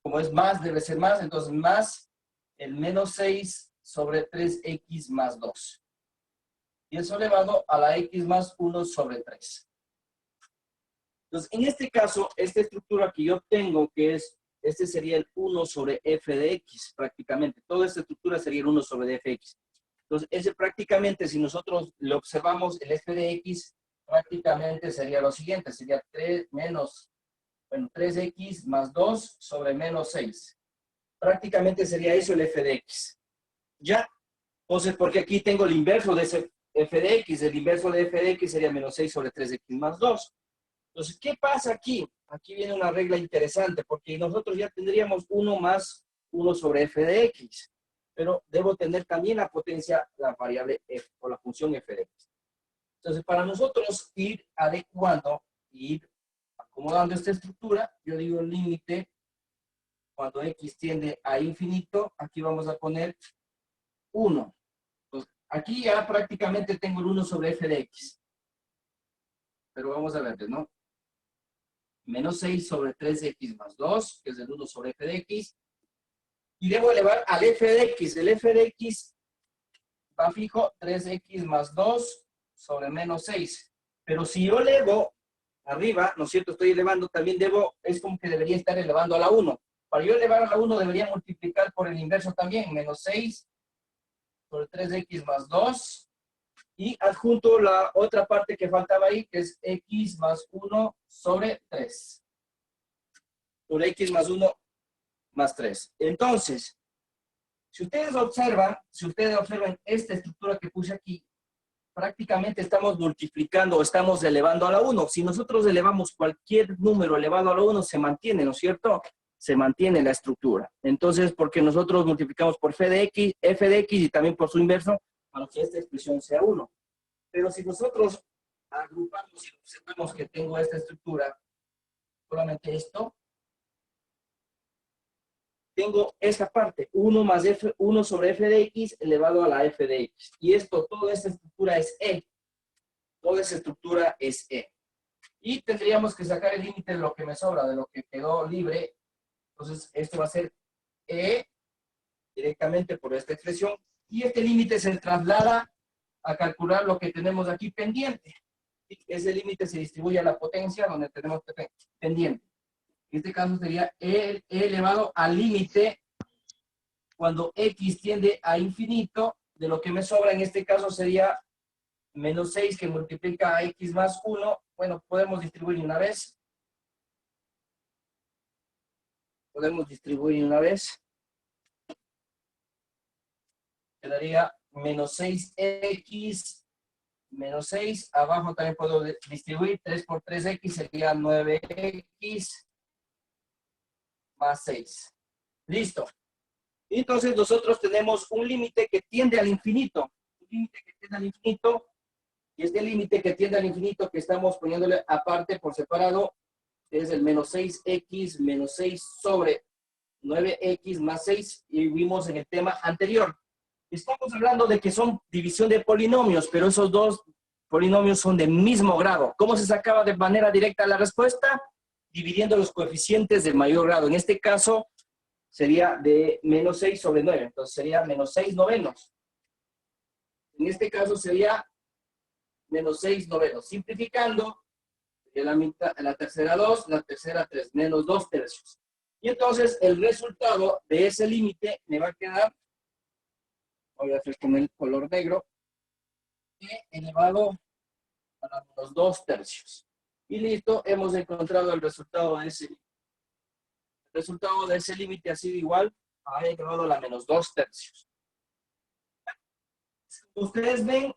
como es más, debe ser más, entonces más el menos 6 sobre 3x más 2. Y eso elevado a la x más 1 sobre 3. Entonces, en este caso, esta estructura que yo obtengo, que es, este sería el 1 sobre f de x, prácticamente. Toda esta estructura sería el 1 sobre f de x. Entonces, ese prácticamente, si nosotros le observamos el f de x, prácticamente sería lo siguiente, sería 3x más 2 sobre menos 6. Prácticamente sería eso el f de x. ¿Ya? Entonces, porque aquí tengo el inverso de ese f de x, el inverso de f de x sería menos 6 sobre 3x más 2. Entonces, ¿qué pasa aquí? Aquí viene una regla interesante, porque nosotros ya tendríamos 1 más 1 sobre f de x, pero debo tener también la potencia, la variable f, o la función f de x. Entonces, para nosotros ir adecuando, ir acomodando esta estructura, yo digo el límite cuando x tiende a infinito, aquí vamos a poner 1. Entonces, aquí ya prácticamente tengo el 1 sobre f de x. Pero vamos a ver, ¿no? Menos 6 sobre 3x más 2, que es el 1 sobre f de x. Y debo elevar al f de x. El f de x va fijo 3x más 2 sobre menos 6. Pero si yo elevo arriba, ¿no es cierto? Estoy elevando, también debo, es como que debería estar elevando a la 1. Para yo elevar a la 1 debería multiplicar por el inverso también, menos 6 sobre 3x más 2. Y adjunto la otra parte que faltaba ahí, que es x más 1 sobre 3. Por x más 1 más 3. Entonces, si ustedes observan esta estructura que puse aquí, prácticamente estamos multiplicando o estamos elevando a la 1. Si nosotros elevamos cualquier número elevado a la 1, se mantiene, ¿no es cierto? Se mantiene la estructura. Entonces, porque nosotros multiplicamos por f de x y también por su inverso, para que esta expresión sea 1. Pero si nosotros agrupamos y observamos que tengo esta estructura, solamente esto, tengo esta parte, 1 más f, 1 sobre f de x elevado a la f de x. Y esto, toda esta estructura es e. Toda esa estructura es e. Y tendríamos que sacar el límite de lo que me sobra, de lo que quedó libre. Entonces, esto va a ser e directamente por esta expresión. Y este límite se traslada a calcular lo que tenemos aquí pendiente. Ese límite se distribuye a la potencia donde tenemos pendiente. En este caso sería e elevado al límite cuando x tiende a infinito. De lo que me sobra en este caso sería menos 6 que multiplica a x más 1. Bueno, podemos distribuir una vez. Quedaría menos 6x menos 6. Abajo también puedo distribuir. 3 por 3x sería 9x más 6. Listo. Entonces nosotros tenemos un límite que tiende al infinito. Un límite que tiende al infinito. Y este límite que tiende al infinito que estamos poniéndole aparte por separado es el menos 6x menos 6 sobre 9x más 6. Y vimos en el tema anterior. Estamos hablando de que son división de polinomios, pero esos dos polinomios son de mismo grado. ¿Cómo se sacaba de manera directa la respuesta? Dividiendo los coeficientes del mayor grado. En este caso sería de menos 6 sobre 9. Entonces sería menos 6 novenos. En este caso sería menos 6 novenos. Simplificando, la tercera 2, la tercera 3, menos 2 tercios. Y entonces el resultado de ese límite me va a quedar, voy a hacer con el color negro, elevado a los 2 tercios. Y listo, hemos encontrado el resultado de ese límite. El resultado de ese límite ha sido igual a elevado a la menos 2 tercios. Como ustedes ven,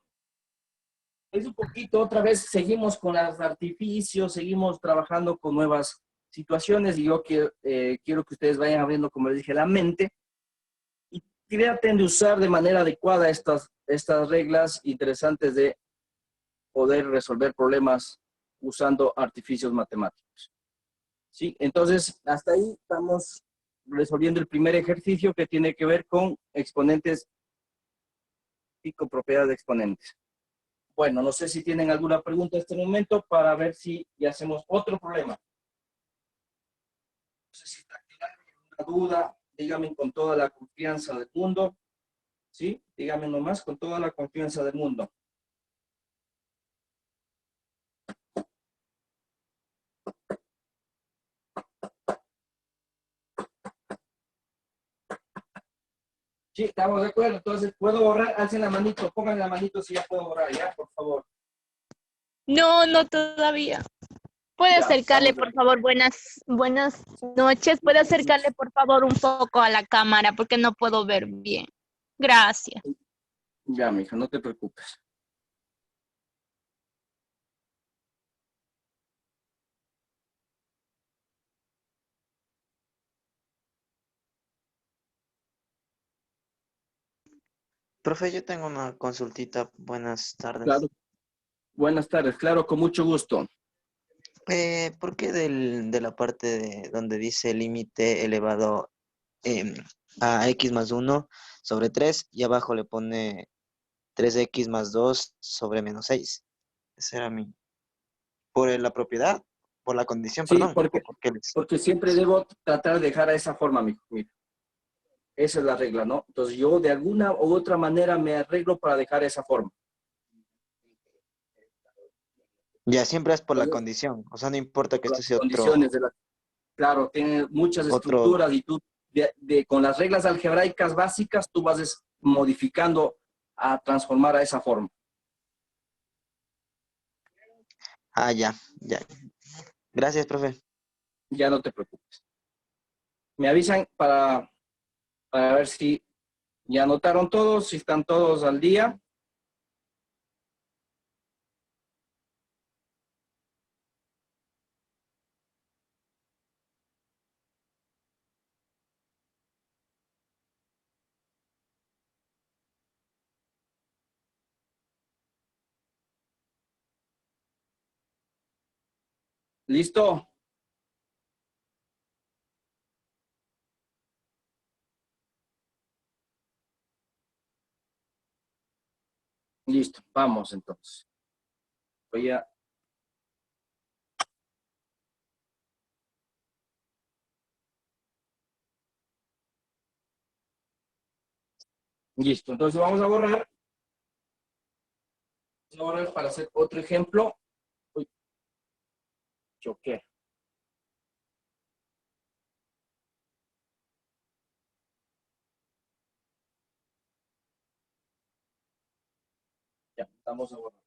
es un poquito, otra vez seguimos con los artificios, seguimos trabajando con nuevas situaciones y yo quiero que ustedes vayan abriendo, como les dije, la mente y traten de usar de manera adecuada estas reglas interesantes de poder resolver problemas usando artificios matemáticos. ¿Sí? Entonces, hasta ahí estamos resolviendo el primer ejercicio que tiene que ver con exponentes y con propiedades de exponentes. Bueno, no sé si tienen alguna pregunta en este momento para ver si ya hacemos otro problema. No sé si está claro, alguna duda, díganme con toda la confianza del mundo. ¿Sí? Díganme nomás con toda la confianza del mundo. Sí, estamos de acuerdo. Entonces, ¿puedo borrar? Alcen la manito, pongan la manito si ya puedo borrar, ya, por favor. No, no todavía. ¿Puede Ya, acercarle, estamos de por favor? Buenas noches. ¿Puede acercarle, por favor, un poco a la cámara? Porque no puedo ver bien. Gracias. Ya, mija, no te preocupes. Profe, yo tengo una consultita. Buenas tardes. Claro, Buenas tardes, claro, con mucho gusto. ¿Por qué de la parte donde dice límite elevado em, a x más 1/3 y abajo le pone 3x más 2 sobre menos 6? Esa era mi... ¿Por la propiedad? ¿Por la condición, Sí, perdón? ¿O por qué les... porque siempre debo tratar de dejar a esa forma, mijo. Mira, esa es la regla, ¿no? Entonces yo de alguna u otra manera me arreglo para dejar esa forma. Ya, siempre es por la Entonces, condición. O sea, no importa que por este las sea condiciones de la... Claro, tiene muchas otro... estructuras y tú con las reglas algebraicas básicas tú vas modificando a transformar a esa forma. Ah, ya, ya. Gracias, profe. Ya no te preocupes. Me avisan para ver si ya anotaron todos, si están todos al día. ¿Listo? Listo, vamos entonces. Voy a... Listo, entonces vamos a borrar. Vamos a borrar para hacer otro ejemplo. Uy, choqué. Ya, vamos a borrar.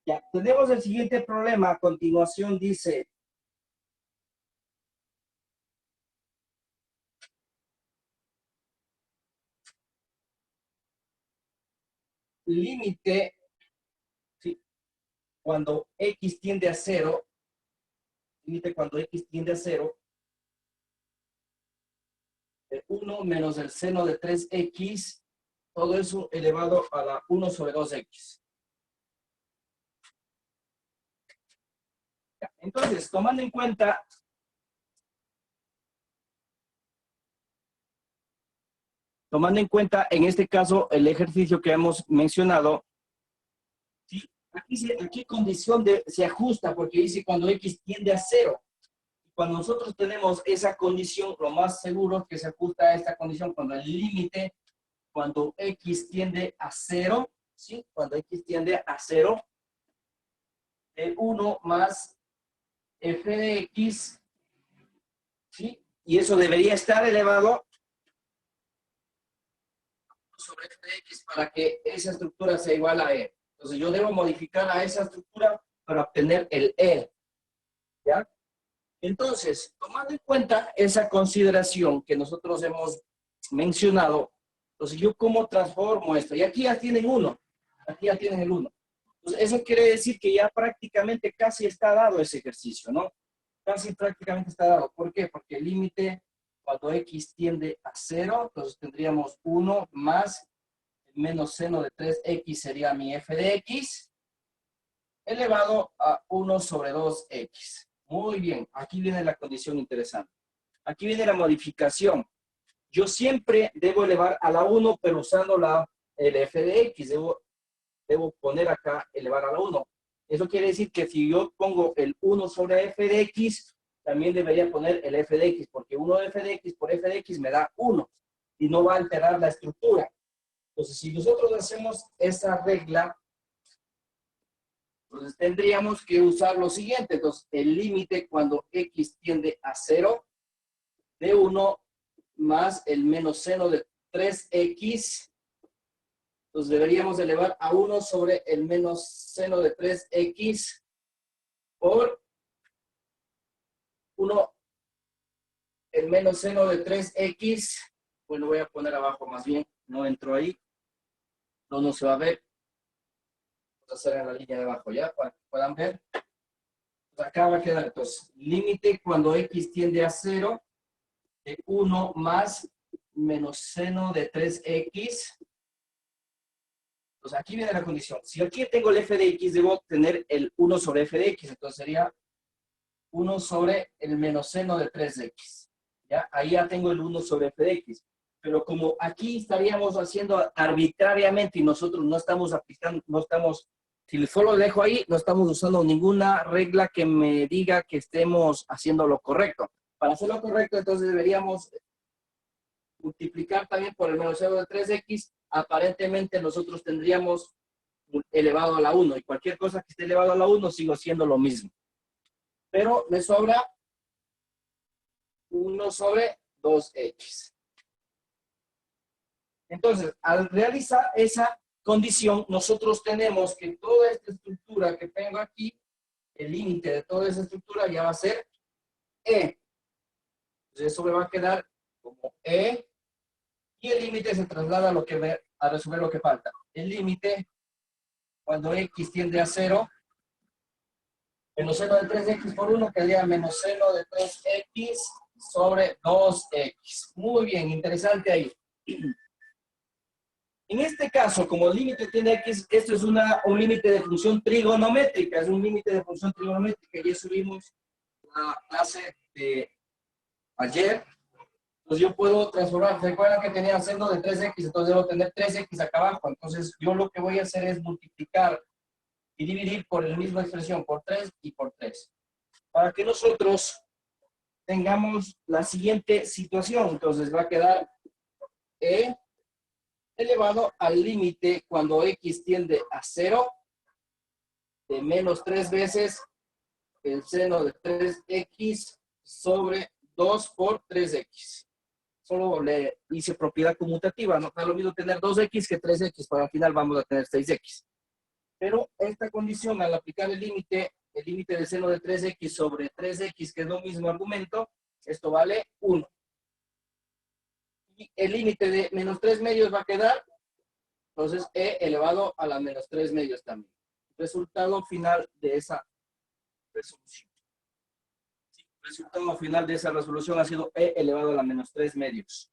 Ya, tenemos el siguiente problema. A continuación dice, límite, ¿sí? Cuando x tiende a 0, límite cuando x tiende a 0, de 1 menos el seno de 3x, todo eso elevado a la 1 sobre 2x. Ya, entonces, tomando en cuenta en este caso el ejercicio que hemos mencionado, ¿sí? Aquí condición se ajusta porque dice cuando x tiende a 0. Cuando nosotros tenemos esa condición, lo más seguro es que se ajusta a esta condición cuando el límite, cuando x tiende a 0, ¿sí? Cuando x tiende a 0, de 1 más f de x, ¿sí? Y eso debería estar elevado sobre f de x para que esa estructura sea igual a e. Entonces yo debo modificar a esa estructura para obtener el e, ¿ya? Entonces, tomando en cuenta esa consideración que nosotros hemos mencionado, entonces yo cómo transformo esto. Y aquí ya tienen uno, aquí ya tienen el uno. Entonces, eso quiere decir que ya prácticamente casi está dado ese ejercicio, ¿no? Casi prácticamente está dado. ¿Por qué? Porque el límite cuando x tiende a 0, entonces tendríamos 1 más el menos seno de 3x sería mi f de x, elevado a 1 sobre 2x. Muy bien, aquí viene la condición interesante. Aquí viene la modificación. Yo siempre debo elevar a la 1, pero usando el f de x. Debo poner acá elevar a la 1. Eso quiere decir que si yo pongo el 1 sobre f de x, también debería poner el f de x, porque 1 de f de x por f de x me da 1 y no va a alterar la estructura. Entonces, si nosotros hacemos esa regla, entonces tendríamos que usar lo siguiente. Entonces, el límite cuando x tiende a 0 de 1 más el menos seno de 3x. Entonces deberíamos elevar a 1 sobre el menos seno de 3x por 1, el menos seno de 3x Bueno, voy a poner abajo más bien, no entro ahí, no se va a ver. Vamos a hacer en la línea de abajo, ¿ya? Para que puedan ver. Pues acá va a quedar, entonces, límite cuando x tiende a 0, de 1 más menos seno de 3x. Entonces, aquí viene la condición. Si aquí tengo el f de x, debo tener el 1 sobre f de x. Entonces, sería 1 sobre el menos seno de 3x. ¿Ya? Ahí ya tengo el 1 sobre f de x. Pero como aquí estaríamos haciendo arbitrariamente y nosotros no estamos aplicando, no estamos, si solo lo dejo ahí, no estamos usando ninguna regla que me diga que estemos haciendo lo correcto. Para hacer lo correcto, entonces deberíamos multiplicar también por el menos seno de 3x. Aparentemente nosotros tendríamos elevado a la 1. Y cualquier cosa que esté elevado a la 1 sigo siendo lo mismo. Pero me sobra 1 sobre 2x. Entonces, al realizar esa condición, nosotros tenemos que toda esta estructura que tengo aquí, el límite de toda esa estructura ya va a ser E. Entonces, eso me va a quedar como E. Y el límite se traslada a resolver lo que falta. El límite, cuando x tiende a 0, menos seno de 3x por 1 quedaría menos seno de 3x sobre 2x. Muy bien, interesante ahí. En este caso, como el límite tiene x, esto es un límite de función trigonométrica, es un límite de función trigonométrica. Ya subimos la clase de ayer. Entonces yo puedo transformar, recuerdan que tenía seno de 3x, entonces debo tener 3x acá abajo. Entonces yo lo que voy a hacer es multiplicar y dividir por la misma expresión, por 3 y por 3. Para que nosotros tengamos la siguiente situación. Entonces va a quedar E elevado al límite cuando x tiende a 0 de menos 3 veces el seno de 3x sobre 2 por 3x. Solo le hice propiedad conmutativa, no es lo mismo tener 2x que 3x, para al final vamos a tener 6x. Pero esta condición, al aplicar el límite del seno de 3x sobre 3x, que es lo mismo argumento, esto vale 1. Y el límite de menos 3 medios va a quedar, entonces, e elevado a la menos 3 medios también. Resultado final de esa resolución. El resultado final de esa resolución ha sido e elevado a la menos 3 medios.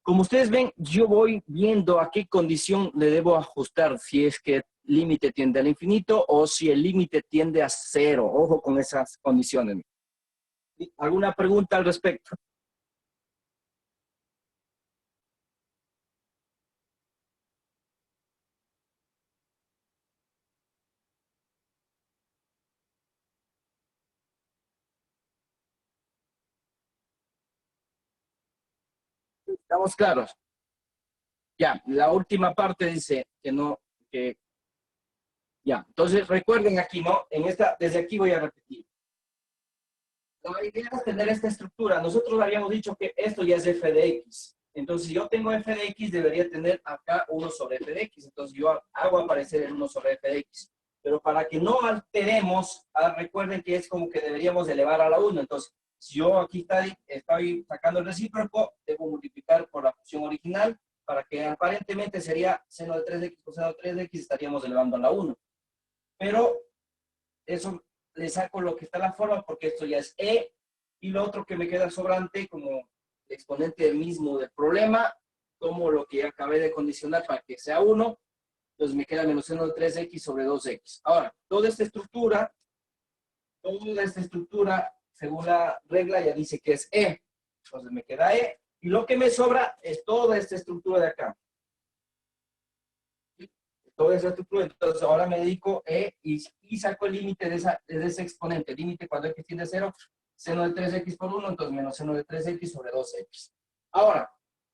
Como ustedes ven, yo voy viendo a qué condición le debo ajustar, si es que el límite tiende al infinito o si el límite tiende a 0. Ojo con esas condiciones. ¿Alguna pregunta al respecto? ¿Estamos claros? Ya, la última parte dice que no, que ya. Entonces recuerden aquí, ¿no? Desde aquí voy a repetir. La idea es tener esta estructura. Nosotros habíamos dicho que esto ya es f de x. Entonces, si yo tengo f de x, debería tener acá 1 sobre f de x. Entonces, yo hago aparecer el 1 sobre f de x. Pero para que no alteremos, recuerden que es como que deberíamos elevar a la 1. Entonces, si yo aquí estoy sacando el recíproco, debo multiplicar por la función original para que aparentemente sería seno de 3x por seno de 3x, estaríamos elevando a la 1. Pero eso le saco lo que está en la forma porque esto ya es e, y lo otro que me queda sobrante como exponente mismo del problema, como lo que ya acabé de condicionar para que sea 1, entonces me queda menos seno de 3x sobre 2x. Ahora, toda esta estructura, según la regla, ya dice que es e. Entonces me queda e, y lo que me sobra es toda esta estructura de acá. Toda esa estructura, entonces ahora me dedico y saco el límite de ese exponente. Límite cuando x tiende a 0, seno de 3x por 1, entonces menos seno de 3x sobre 2x. Ahora,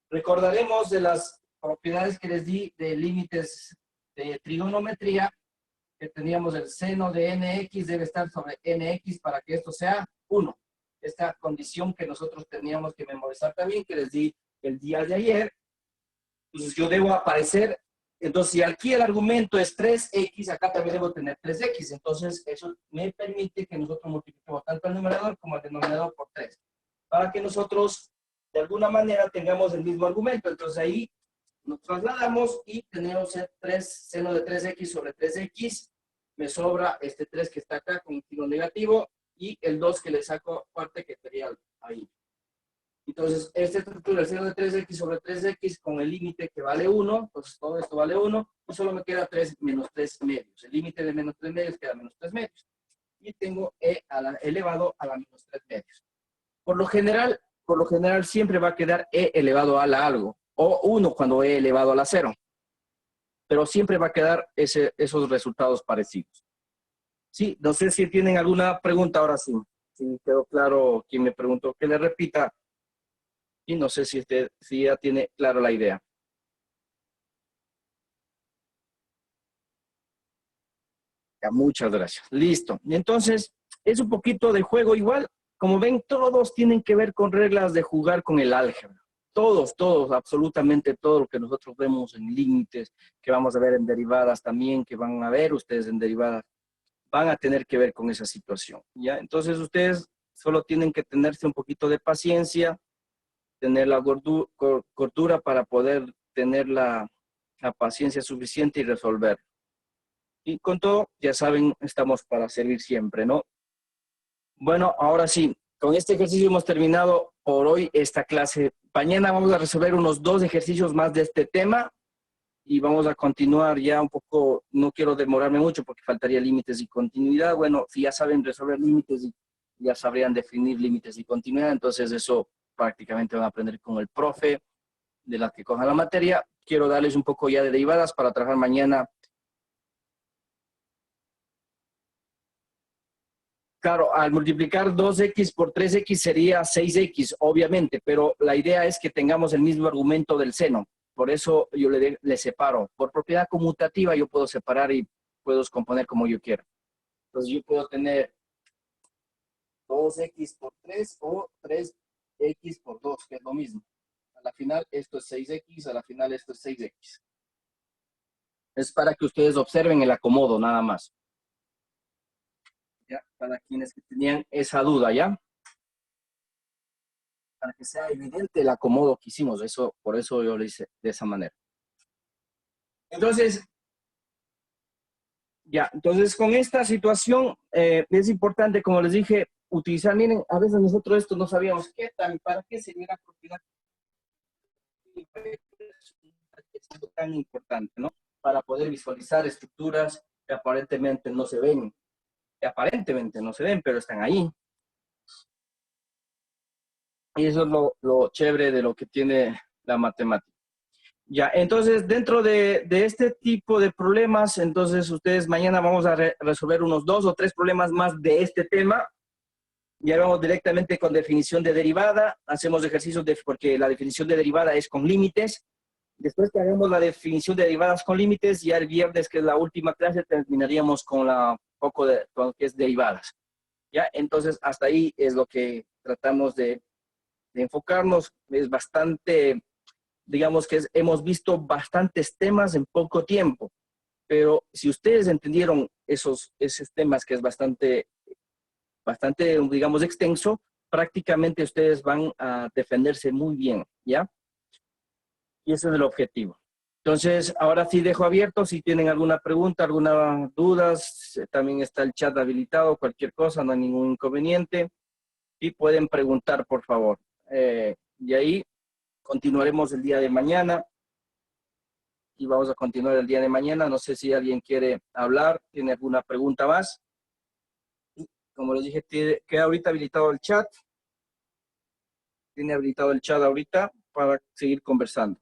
recordaremos de las propiedades que les di de límites de trigonometría, que teníamos el seno de nx debe estar sobre nx para que esto sea 1. Esta condición que nosotros teníamos que memorizar también, que les di el día de ayer. Entonces yo debo aparecer. Entonces, si aquí el argumento es 3x, acá también debo tener 3x. Entonces, eso me permite que nosotros multipliquemos tanto el numerador como el denominador por 3. Para que nosotros de alguna manera tengamos el mismo argumento. Entonces ahí nos trasladamos y tenemos el 3, seno de 3x sobre 3x. Me sobra este 3 que está acá con un signo negativo y el 2 que le saco parte que sería ahí. Entonces, esta estructura, el seno de 3x sobre 3x con el límite que vale 1, entonces todo esto vale 1, y solo me queda 3 menos 3 medios. El límite de menos 3 medios queda menos 3 medios. Y tengo e elevado a la menos 3 medios. Por lo general siempre va a quedar e elevado a la algo, o 1 cuando e elevado a la 0. Pero siempre va a quedar esos resultados parecidos. Sí, no sé si tienen alguna pregunta ahora sí. Si quedó claro quien me preguntó, que le repita. Y no sé si si ya tiene claro la idea. Ya, muchas gracias. Listo. Entonces, es un poquito de juego igual. Como ven, todos tienen que ver con reglas de jugar con el álgebra. Todos, absolutamente todo lo que nosotros vemos en límites, que vamos a ver en derivadas también, que van a ver ustedes en derivadas, van a tener que ver con esa situación, ¿ya? Entonces, ustedes solo tienen que tenerse un poquito de paciencia, tener la cordura para poder tener la paciencia suficiente y resolver. Y con todo, ya saben, estamos para servir siempre, ¿no? Bueno, ahora sí, con este ejercicio hemos terminado por hoy esta clase. Mañana vamos a resolver unos 2 ejercicios más de este tema y vamos a continuar ya un poco, no quiero demorarme mucho porque faltaría límites y continuidad. Bueno, si ya saben resolver límites y ya sabrían definir límites y continuidad, entonces eso prácticamente van a aprender con el profe de las que cojan la materia. Quiero darles un poco ya de derivadas para trabajar mañana. Claro, al multiplicar 2x por 3x sería 6x, obviamente, pero la idea es que tengamos el mismo argumento del seno. Por eso yo le separo. Por propiedad conmutativa yo puedo separar y puedo descomponer como yo quiera. Entonces yo puedo tener 2x por 3 o 3x por 2, que es lo mismo. A la final esto es 6x, a la final esto es 6x. Es para que ustedes observen el acomodo nada más. ¿Ya? Para quienes que tenían esa duda, ¿ya? Para que sea evidente el acomodo que hicimos. Eso, por eso yo lo hice de esa manera. Entonces, ya, entonces con esta situación es importante, como les dije, utilizar, miren, a veces nosotros esto no sabíamos qué tal, para qué sería la propiedad tan importante, ¿no? Para poder visualizar estructuras que aparentemente no se ven, pero están ahí. Y eso es lo chévere de lo que tiene la matemática. Ya, entonces, dentro de este tipo de problemas, entonces ustedes mañana vamos a resolver unos 2 o 3 problemas más de este tema. Ya vamos directamente con definición de derivada. Hacemos ejercicios porque la definición de derivada es con límites. Después que hagamos la definición de derivadas con límites, ya el viernes, que es la última clase, terminaríamos con con lo que es derivadas. ¿Ya? Entonces, hasta ahí es lo que tratamos de enfocarnos. Es bastante, digamos que hemos visto bastantes temas en poco tiempo, pero si ustedes entendieron esos temas, que es bastante, digamos, extenso, prácticamente ustedes van a defenderse muy bien, ¿ya? Y ese es el objetivo. Entonces, ahora sí dejo abierto si tienen alguna pregunta, alguna duda. También está el chat habilitado, cualquier cosa, no hay ningún inconveniente. Y pueden preguntar, por favor. Y ahí continuaremos el día de mañana. Y vamos a continuar el día de mañana. No sé si alguien quiere hablar, tiene alguna pregunta más. Y como les dije, queda ahorita habilitado el chat. Tiene habilitado el chat ahorita para seguir conversando.